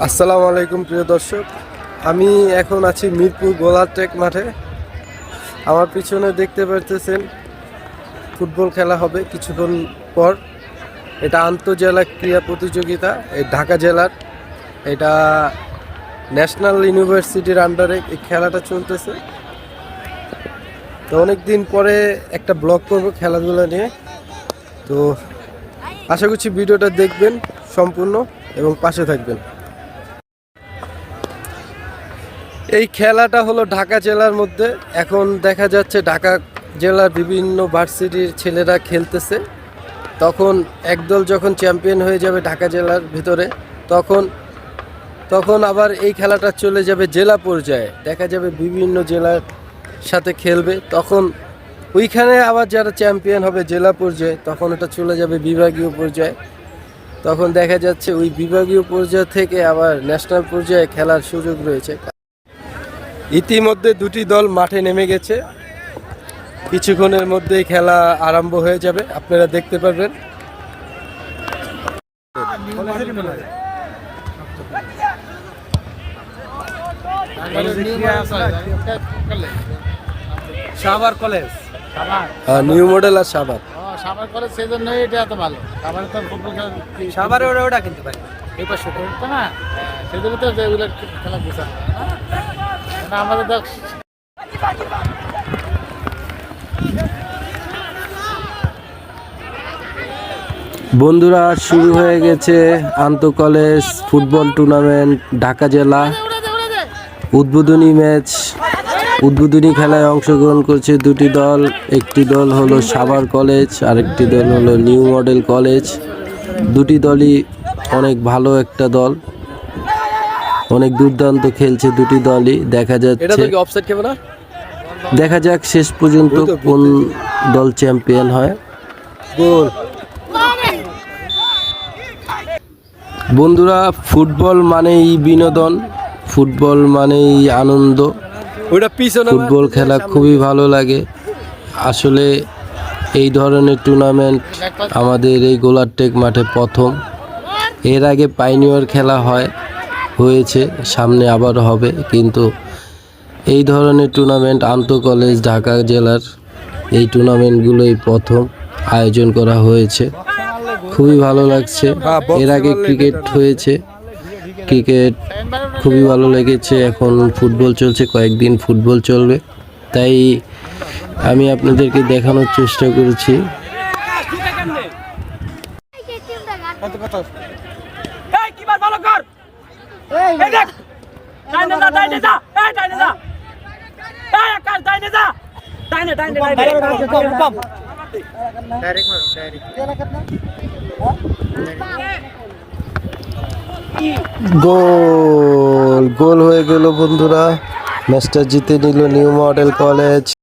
আসসালামু আলাইকুম প্রিয় দর্শক, আমি এখন আছি মিরপুর গোলারটেক মাঠে। আমার পিছনে দেখতে পারতেছেন ফুটবল খেলা হবে কিছুক্ষণ পর। এটা আন্তঃজেলা ক্রীড়া প্রতিযোগিতা, এই ঢাকা জেলার, এটা ন্যাশনাল ইউনিভার্সিটির আন্ডারে এই খেলাটা চলতেছে। তো অনেক দিন পরে একটা ব্লগ করব খেলাধুলা নিয়ে। তো আশা করছি ভিডিওটা দেখবেন সম্পূর্ণ এবং পাশে থাকবেন। এই খেলাটা হলো ঢাকা জেলার মধ্যে। এখন দেখা যাচ্ছে ঢাকা জেলার বিভিন্ন ভার্সিটির ছেলেরা খেলতেছে। তখন একদল যখন চ্যাম্পিয়ন হয়ে যাবে ঢাকা জেলার ভিতরে, তখন আবার এই খেলাটা চলে যাবে জেলা পর্যায়ে। দেখা যাবে বিভিন্ন জেলার সাথে খেলবে। তখন ওইখানে আবার যারা চ্যাম্পিয়ন হবে জেলা পর্যায়ে, তখন এটা চলে যাবে বিভাগীয় পর্যায়ে। তখন দেখা যাচ্ছে ওই বিভাগীয় পর্যায় থেকে আবার ন্যাশনাল পর্যায়ে খেলার সুযোগ রয়েছে। ইতিমধ্যে দুটি দল মাঠে নেমে গেছে। কিছুক্ষণের মধ্যেই খেলা আরম্ভ হয়ে যাবে, আপনারা দেখতে পারবেন। সাভার কলেজ, নিউ মডেল আর সাভার। সাভার কলেজ, সেই জন্যই এটা এত ভালো। সাভারে তো ফুটবল খেলা, সাভারে ওটা কিনতে পারি এই পাশে তো না, সেই জন্য তো এগুলো খেলা বুঝা না আমাদের তো। বন্ধুরা, শুরু হয়ে গেছে আন্তঃ কলেজ ফুটবল টুর্নামেন্ট ঢাকা জেলা। উদ্বোধনী ম্যাচ, উদ্বোধনী খেলায় অংশগ্রহণ করছে দুটি দল। একটি দল হলো সাভার কলেজ, আরেকটি দল হলো নিউ মডেল কলেজ। দুটি দলই অনেক ভালো একটা দল, অনেক দুর্দান্ত খেলছে দুটি দলই। দেখা যাচ্ছে, দেখা যাক শেষ পর্যন্ত কোন দল চ্যাম্পিয়ন হয়। গোল। বন্ধুরা, ফুটবল মানেই বিনোদন, ফুটবল মানেই আনন্দ। ফুটবল খেলা খুবই ভালো লাগে। আসলে এই ধরনের টুর্নামেন্ট আমাদের এই গোলারটেক মাঠে প্রথম। এর আগে পাইনিয়র খেলা হয়েছে, সামনে আবারও হবে, কিন্তু এই ধরনের টুর্নামেন্ট আন্তঃ কলেজ ঢাকা জেলার এই টুর্নামেন্টগুলোই প্রথম আয়োজন করা হয়েছে। খুবই ভালো লাগছে। এর আগে ক্রিকেট হয়েছে, ক্রিকেট খুবই ভালো লেগেছে। এখন ফুটবল চলছে, কয়েকদিন ফুটবল চলবে, তাই আমি আপনাদেরকে দেখানোর চেষ্টা করেছি। গোল গোল হয়ে গেল বন্ধুরা, ম্যাচটা জিতে নিল নিউ মডেল কলেজ।